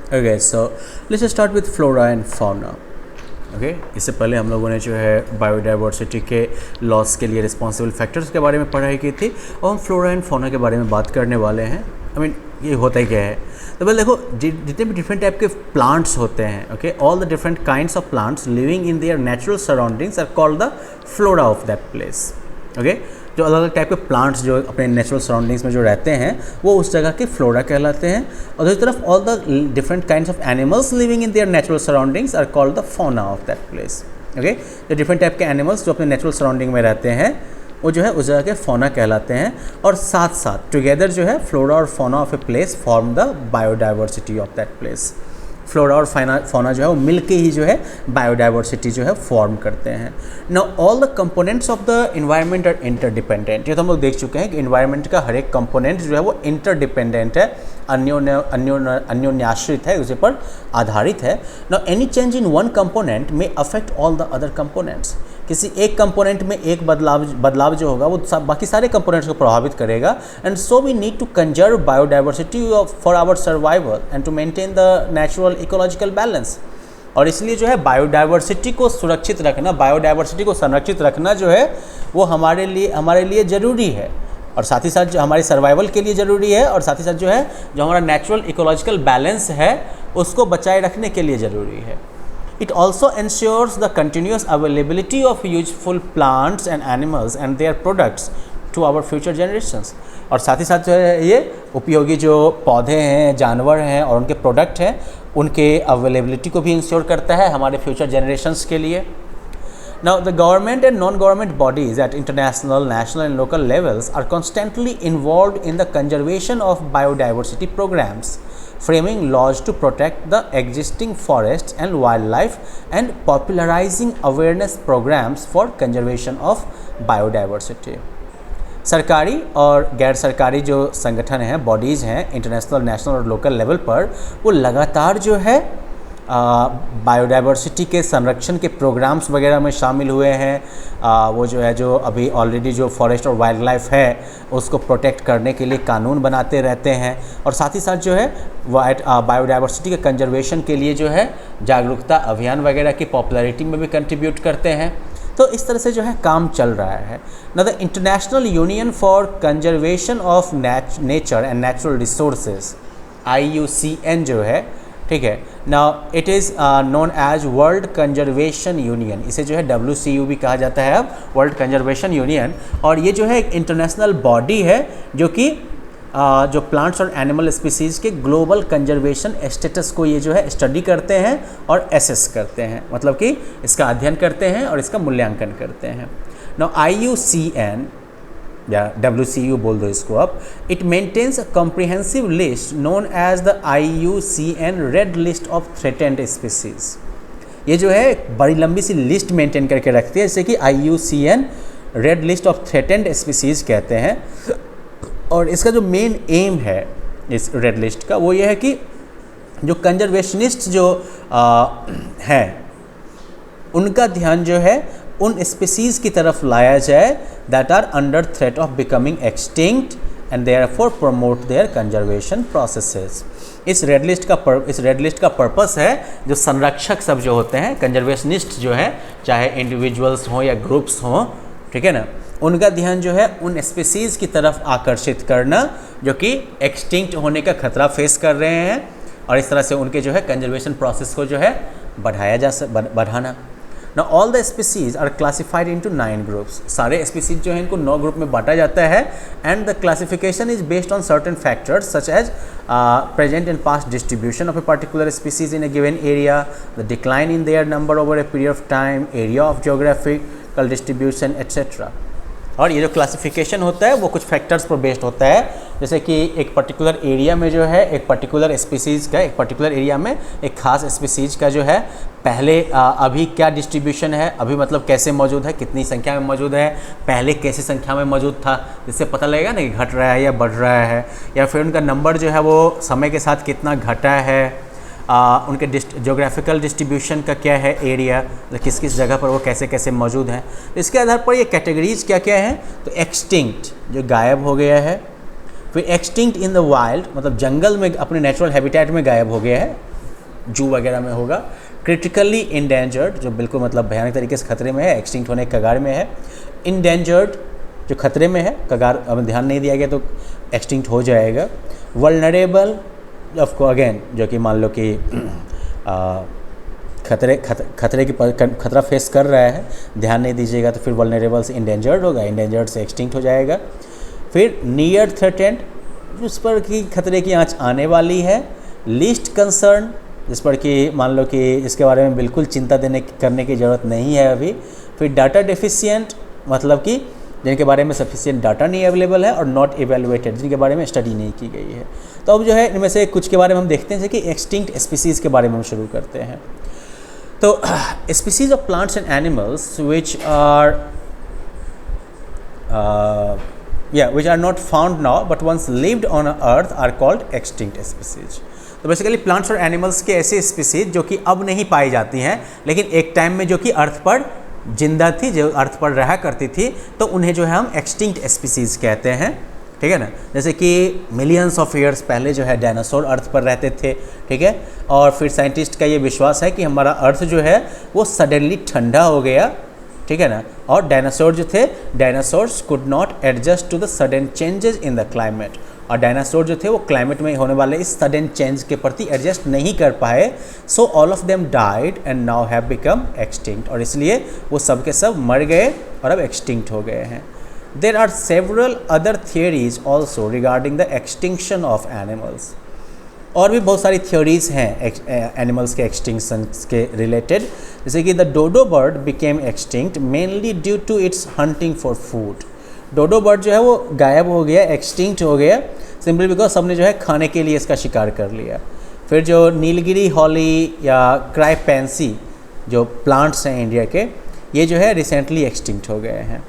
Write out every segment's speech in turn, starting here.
Okay, so let's start with flora and fauna. Okay, इससे पहले हम लोगों ने जो है बायोडाइवर्सिटी के लॉस के लिए रिस्पॉन्सिबल फैक्टर्स के बारे में पढ़ाई की थी, और हम फ्लोरा एंड फाउना के बारे में बात करने वाले हैं। ये होता ही क्या है, तो पहले देखो जितने भी डिफरेंट टाइप के प्लांट्स होते हैं, okay, all the different kinds of plants living in their natural surroundings are called the flora of that place. Okay, जो अलग अलग टाइप के प्लांट्स जो अपने नेचुरल सराउंडिंग्स में जो रहते हैं वो उस जगह के फ्लोरा कहलाते हैं, और दूसरी तरफ all the different kinds of animals living in their natural surroundings are called the fauna of that place. Okay, जो डिफरेंट टाइप के एनिमल्स जो अपने नेचुरल सराउंडिंग में रहते हैं वो जो है उस जगह के फौना कहलाते हैं, और साथ साथ टुगेदर जो है फ्लोरा और fauna of a place form the biodiversity of that place. Flora और फौना जो है वो मिलके ही जो है बायोडाइवर्सिटी जो है फॉर्म करते हैं। Now all the components of the environment are interdependent. ये तो हम लोग देख चुके हैं कि इन्वायरमेंट का हर एक कंपोनेंट जो है वो इंटरडिपेंडेंट है, अन्योन्याश्रित है, उसी पर आधारित है। Now any change in one component में affect all the other components. किसी एक कंपोनेंट में एक बदलाव जो होगा वो बाकी सारे कंपोनेंट्स को प्रभावित करेगा, and so we need to conserve biodiversity for our survival and to maintain the natural ecological balance. और इसलिए जो है बायोडाइवर्सिटी को सुरक्षित रखना, बायोडाइवर्सिटी को संरक्षित रखना जो है वो हमारे लिए ज़रूरी है, और साथ ही साथ जो हमारी सर्वाइवल के लिए ज़रूरी है, और साथ ही साथ जो है जो हमारा नेचुरल इकोलॉजिकल बैलेंस है उसको बचाए रखने के लिए ज़रूरी है। It also ensures the continuous availability of useful plants and animals and their products to our future generations। और साथ ही साथ जो है ये उपयोगी जो पौधे हैं, जानवर हैं और उनके प्रोडक्ट हैं उनके अवेलेबिलिटी को भी इंश्योर करता है हमारे फ्यूचर जनरेशन्स के लिए। Now the government and non-government bodies at international, national and local levels are constantly involved in the conservation of biodiversity programs, framing laws to protect the existing forests and wildlife and popularizing awareness programs for conservation of biodiversity। सरकारी और गैर सरकारी जो संगठन हैं, bodies हैं, international, national और local level पर वो लगातार जो है बायोडाइवर्सिटी के संरक्षण के प्रोग्राम्स वगैरह में शामिल हुए हैं। वो जो है जो अभी ऑलरेडी जो फॉरेस्ट और वाइल्ड लाइफ है उसको प्रोटेक्ट करने के लिए कानून बनाते रहते हैं, और साथ ही साथ जो है बायोडाइवर्सिटी के कंजर्वेशन के लिए जो है जागरूकता अभियान वगैरह की पॉपुलैरिटी में भी कंट्रीब्यूट करते हैं। तो इस तरह से जो है काम चल रहा है। ना the International Union for Conservation of Nature and Natural Resources IUCN जो है, ठीक है, now it is known as World Conservation Union. इसे जो है WCU भी कहा जाता है अब, वर्ल्ड कंजर्वेशन यूनियन। और ये जो है एक इंटरनेशनल बॉडी है जो कि जो प्लांट्स और एनिमल स्पीसीज़ के ग्लोबल कंजर्वेशन स्टेटस को ये जो है स्टडी करते हैं और एसेस करते हैं, मतलब कि इसका अध्ययन करते हैं और इसका मूल्यांकन करते हैं। नाउ IUCN या WCU बोल दो इसको आप, it maintains a comprehensive list known as the IUCN Red List of threatened species. ये जो है बड़ी लंबी सी लिस्ट मेंटेन करके रखती है, जैसे कि IUCN Red List of threatened species कहते हैं। और इसका जो मेन एम है इस रेड लिस्ट का वो ये है कि जो कंजर्वेशनिस्ट जो हैं उनका ध्यान जो है उन स्पीसीज़ की तरफ लाया जाए that are under threat of becoming extinct and therefore promote their conservation processes. इस रेड लिस्ट का पर्पस है जो संरक्षक सब जो होते हैं, कंजर्वेशनिस्ट जो हैं, चाहे इंडिविजुअल्स हों या ग्रुप्स हों, ठीक है ना, उनका ध्यान जो है उन स्पीसीज़ की तरफ आकर्षित करना जो कि एक्सटिंक्ट होने का खतरा फेस कर रहे हैं, और इस तरह से उनके जो है कंजर्वेशन प्रोसेस को जो है बढ़ाना। Now all the species are classified into 9 groups। सारे स्पीसीज जो हैं इनको 9 ग्रुप में बांटा जाता है, and the classification is based on certain factors such as present and past distribution of a particular species in a given area, the decline in their number over a period of time, area of geographical distribution etc। और ये जो classification होता है वो कुछ factors पर based होता है, जैसे कि एक पर्टिकुलर एरिया में जो है एक पर्टिकुलर स्पीसीज़ का, एक पर्टिकुलर एरिया में एक खास स्पीसीज़ का जो है पहले अभी क्या डिस्ट्रीब्यूशन है, अभी मतलब कैसे मौजूद है, कितनी संख्या में मौजूद है, पहले कैसी संख्या में मौजूद था, जिससे पता लगेगा ना कि घट रहा है या बढ़ रहा है, या फिर उनका नंबर जो है वो समय के साथ कितना घटा है, उनके जोग्राफिकल डिस्ट्रीब्यूशन का क्या है एरिया, तो किस किस जगह पर वो कैसे कैसे मौजूद हैं। इसके आधार पर ये कैटेगरीज क्या क्या हैं, तो एक्सटिंक्ट जो गायब हो गया है, फिर एक्सटिंक्ट इन द वाइल्ड मतलब जंगल में अपने नेचुरल हैबिटेट में गायब हो गया है, जू वगैरह में होगा। क्रिटिकली इंडेंजर्ड जो बिल्कुल मतलब भयानक तरीके से खतरे में है, एक्सटिंक्ट होने के कगार में है। इंडेंजर्ड जो खतरे में है, कगार अब ध्यान नहीं दिया गया तो एक्सटिंक्ट हो जाएगा। वल्नरेबल ऑफ अगेन जो कि मान लो कि खतरे की खतरा फेस कर रहा है, ध्यान नहीं दीजिएगा तो फिर वल्नरेबल से इंडेंजर्ड होगा, इंडेंजर्ड से एक्सटिंक्ट हो जाएगा। फिर नियर थ्रेटेंड जिस पर कि खतरे की आंच आने वाली है। लीस्ट कंसर्न जिस पर कि मान लो कि इसके बारे में बिल्कुल चिंता करने की ज़रूरत नहीं है अभी। फिर डाटा डेफिशिएंट मतलब कि जिनके बारे में सफिशिएंट डाटा नहीं अवेलेबल है, और नॉट इवेलुएटेड जिनके बारे में स्टडी नहीं की गई है। तो अब जो है इनमें से कुछ के बारे में हम देखते हैं, जैसे कि एक्सटिंक्ट स्पीसीज़ के बारे में हम शुरू करते हैं। तो species of plants and animals which are not found now but once lived on earth are called extinct species. तो बेसिकली प्लांट्स और एनिमल्स के ऐसे स्पीसीज जो कि अब नहीं पाई जाती हैं, लेकिन एक टाइम में जो कि अर्थ पर जिंदा थी, जो अर्थ पर रहा करती थी, तो उन्हें जो है हम एक्सटिंक्ट स्पीसीज कहते हैं, ठीक है ना। जैसे कि मिलियंस ऑफ ईयर्स पहले जो है डायनासोर अर्थ पर रहते थे, ठीक है। और फिर साइंटिस्ट का ये विश्वास है कि हमारा अर्थ जो है वो सडनली ठंडा हो गया, ठीक है ना। और डायनासोर जो थे, dinosaurs could not adjust to the sudden changes in the climate, और डायनासोर जो थे वो क्लाइमेट में होने वाले इस सडन चेंज के प्रति एडजस्ट नहीं कर पाए। So all of them died and now have become extinct, और इसलिए वो सब के सब मर गए और अब एक्सटिंक्ट हो गए हैं। There are several other theories also regarding the extinction of animals. और भी बहुत सारी थ्योरीज हैं एनिमल्स के एक्सटिंक्शन के रिलेटेड, जैसे कि the dodo bird became extinct mainly due to its hunting for food. Dodo bird जो है वो गायब हो गया, एक्सटिंक्ट हो गया, सिंपली बिकॉज सबने जो है खाने के लिए इसका शिकार कर लिया। फिर जो नीलगिरी हॉली या क्राइपेंसी जो प्लांट्स हैं इंडिया के, ये जो है रिसेंटली एक्सटिंक्ट हो गए हैं।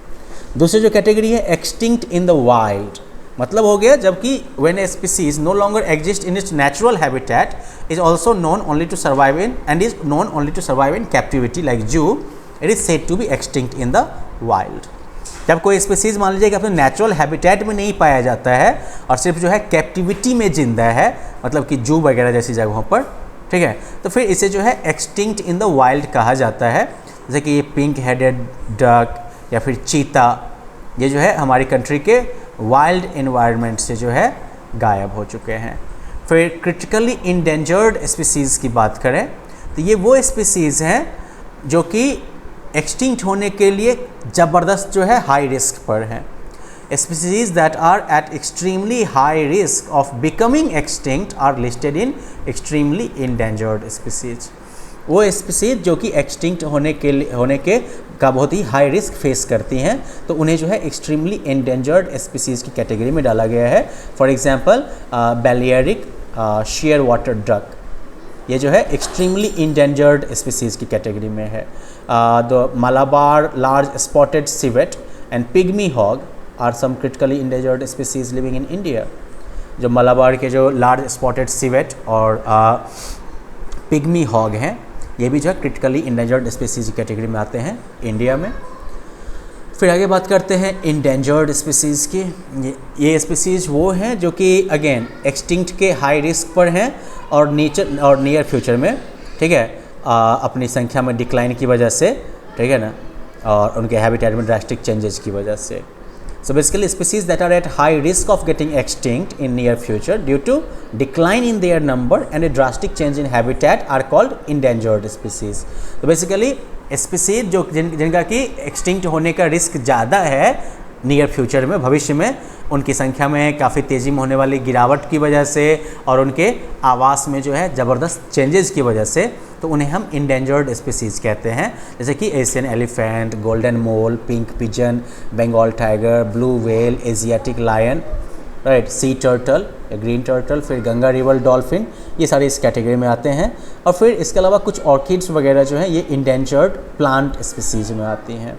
दूसरी जो कैटेगरी है एक्सटिंक्ट इन द वाइल्ड, मतलब हो गया जबकि when a species no longer exist in its natural habitat is also known only to survive in and is known only to survive in captivity like zoo, it is said to be extinct in the wild. जब कोई species मान लीजिए कि अपने natural habitat में नहीं पाया जाता है और सिर्फ जो है कैप्टिविटी में जिंदा है, मतलब कि जू वगैरह जैसी जगहों पर, ठीक है, तो फिर इसे जो है एक्सटिंक्ट इन द वाइल्ड कहा जाता है। जैसे कि ये पिंक हेडेड डक या फिर चीता, ये जो है हमारी कंट्री के वाइल्ड इन्वायरमेंट से जो है गायब हो चुके हैं। फिर क्रिटिकली इंडेंजर्ड स्पीसीज़ की बात करें तो ये वो स्पीसीज़ हैं जो कि एक्सटिंक्ट होने के लिए ज़बरदस्त जो है हाई रिस्क पर हैं। Species that are at extremely high risk of becoming extinct are listed in extremely endangered species. वो स्पीसीज जो कि एक्सटिंक्ट होने के का बहुत ही हाई रिस्क फेस करती हैं, तो उन्हें जो है एक्सट्रीमली इंडेंजर्ड स्पीसीज की कैटेगरी में डाला गया है। For example Balearic shearwater duck, ये जो है एक्सट्रीमली इंडेंजर्ड स्पीसीज की कैटेगरी में है। The Malabar large spotted civet and pygmy hog are some critically endangered species living in India. जो मलाबार के जो लार्ज स्पॉटेड सिवेट और पिग्मी हॉग हैं, ये भी जो है क्रिटिकली इंडेंजर्ड स्पीसीज कैटेगरी में आते हैं इंडिया में। फिर आगे बात करते हैं इंडेंजर्ड स्पीसीज़ की। ये स्पीसीज़ वो हैं जो कि अगेन एक्सटिंक्ट के हाई रिस्क पर हैं और नियर फ्यूचर में, ठीक है, अपनी संख्या में डिक्लाइन की वजह से, ठीक है ना, और उनके हैबिटेट में ड्रास्टिक चेंजेस की वजह से। So basically species that are at high risk of getting extinct in near future due to decline in their number and a drastic change in habitat are called endangered species. तो basically species जो जिनका कि extinct होने का risk ज़्यादा है near future में, भविष्य में, उनकी संख्या में काफ़ी तेज़ी में होने वाली गिरावट की वजह से और उनके आवास में जो है ज़बरदस्त चेंजेस की वजह से, तो उन्हें हम इंडेंजर्ड स्पीसीज़ कहते हैं। जैसे कि Asian elephant, golden mole, pink pigeon, Bengal tiger, blue whale, Asiatic lion, right, sea turtle या ग्रीन टर्टल, फिर गंगा रिवर डॉल्फिन, ये सारे इस कैटेगरी में आते हैं। और फिर इसके अलावा कुछ ऑर्किड्स वगैरह जो हैं ये इंडेंजर्ड प्लांट स्पीसीज़ में आती हैं।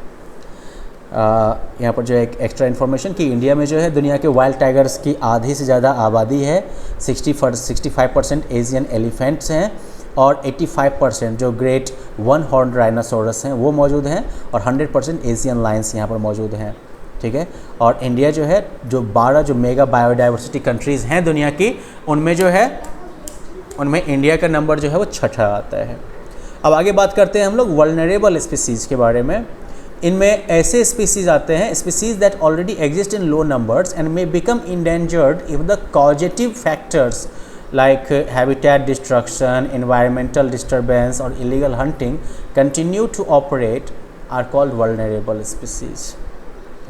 यहाँ पर जो एक एक्स्ट्रा इन्फॉर्मेशन कि इंडिया में जो है दुनिया के वाइल्ड टाइगर्स की आधी से ज़्यादा आबादी है। 65% एशियन एलिफेंट्स हैं और 85% जो ग्रेट वन हॉर्न राइनासोरस हैं वो मौजूद हैं और 100% एशियन लायंस यहाँ पर मौजूद हैं, ठीक है। और इंडिया जो है जो 12 जो मेगा बायोडाइवर्सिटी कंट्रीज़ हैं दुनिया की, उनमें जो है उनमें इंडिया का नंबर जो है वो छठा आता है। अब आगे बात करते हैं हम लोग वल्नरेबल स्पीसीज़ के बारे में। इनमें ऐसे स्पीसीज़ आते हैं, species that already exist in low numbers and may become endangered if the causative factors like habitat destruction, environmental disturbance or illegal hunting continue to operate are called vulnerable species.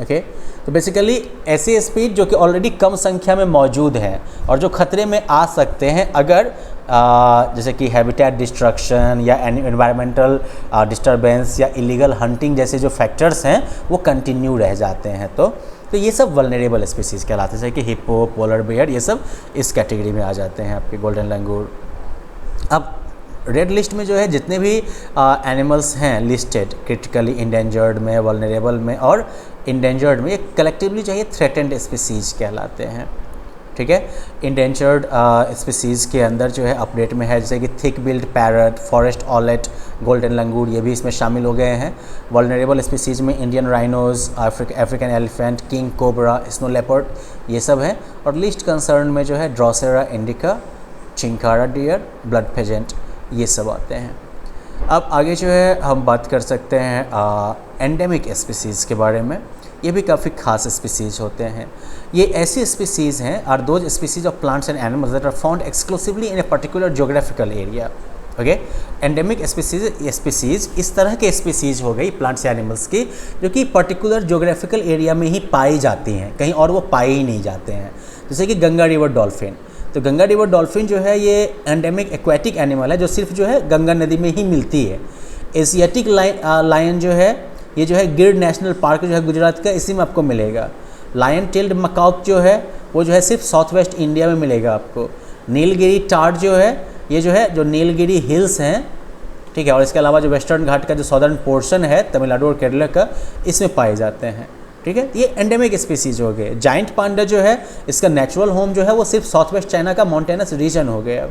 Okay, तो basically ऐसे speed जो कि already कम संख्या में मौजूद हैं और जो खतरे में आ सकते हैं अगर जैसे कि हैबिटेट डिस्ट्रक्शन या एनवायरमेंटल डिस्टर्बेंस या इलीगल हंटिंग जैसे जो फैक्टर्स हैं वो कंटिन्यू रह जाते हैं, तो ये सब वल्नरेबल स्पीसीज़ कहलाते हैं, जैसे कि हिप्पो, पोलर बेयर, ये सब इस कैटेगरी में आ जाते हैं आपके गोल्डन लंगूर। अब रेड लिस्ट में जो है जितने भी एनिमल्स हैं लिस्टेड क्रिटिकली इंडेंजर्ड में, वल्नरेबल में और इंडेंजर्ड में, ये कलेक्टिवली जो है थ्रेटेंड स्पीसीज़ कहलाते हैं। ठीक है, इंडेंजर्ड स्पीसीज़ के अंदर जो है अपडेट में है जैसे कि thick billed parrot, forest owlet, golden langur, ये भी इसमें शामिल हो गए हैं। वल्नरेबल स्पीसीज़ में Indian rhinos, African elephant, king cobra, snow leopard, ये सब हैं। और लिस्ट कंसर्न में जो है Drosera indica, chinkara deer, blood pheasant, ये सब आते हैं। अब आगे जो है हम बात कर सकते हैं एंडेमिक स्पीसीज़ के बारे में। ये भी काफ़ी खास स्पीसीज़ होते हैं। ये ऐसी स्पीसीज़ हैं are those species of plants and animals that are found exclusively in a particular geographical area. Okay, endemic species इस तरह के स्पीसीज़ हो गई प्लांट्स या एनिमल्स की जो कि पर्टिकुलर ज्योग्राफिकल एरिया में ही पाई जाती हैं, कहीं और वो पाए ही नहीं जाते हैं। जैसे कि गंगा रिवर डॉल्फिन, तो गंगा रिवर डॉल्फिन जो है ये एंडेमिक एक्वेटिक एनिमल है जो सिर्फ जो है गंगा नदी में ही मिलती है। एशियाटिक लायन जो है ये जो है गिर नेशनल पार्क जो है गुजरात का, इसी में आपको मिलेगा। लायन टेल्ड मकाउक जो है वो जो है सिर्फ साउथ वेस्ट इंडिया में मिलेगा आपको। नीलगिरी टार्ड जो है ये जो है जो नीलगिरी हिल्स हैं, ठीक है, और इसके अलावा जो वेस्टर्न घाट का जो सदर्न पोर्शन है तमिलनाडु और केरला का, इसमें पाए जाते हैं। ठीक है, ये एंडेमिक स्पीसीज हो गए। जाइंट पांडा जो है इसका नेचुरल होम जो है वो सिर्फ साउथ वेस्ट चाइना का माउंटेनस रीजन हो गया।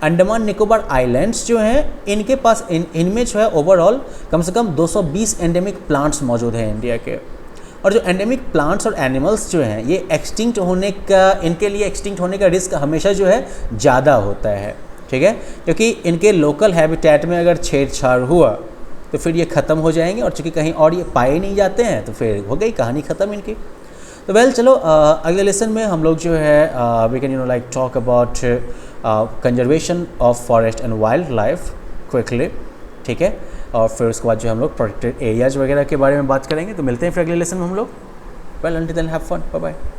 अंडमान निकोबार आइलैंड्स जो हैं इनके पास इनमें जो है ओवरऑल कम से कम 220 एंडेमिक प्लांट्स मौजूद हैं इंडिया के। और जो एंडेमिक प्लांट्स और एनिमल्स जो हैं ये एक्सटिंक्ट होने का, इनके लिए एक्सटिंक्ट होने का रिस्क हमेशा जो है ज़्यादा होता है। ठीक है, क्योंकि इनके लोकल हैबिटेट में अगर छेड़छाड़ हुआ तो फिर ये ख़त्म हो जाएंगे, और चूँकि कहीं और ये पाए नहीं जाते हैं तो फिर हो गई कहानी ख़त्म इनकी। तो वेल चलो अगले लेसन में हम लोग जो है we can like talk about conservation of forest and wildlife quickly. ठीक है, और फिर उसके बाद जो हम लोग प्रोटेक्टेड एरियाज़ वगैरह के बारे में बात करेंगे। तो मिलते हैं फिर अगले लेसन में हम लोग। Well until then have fun, bye bye.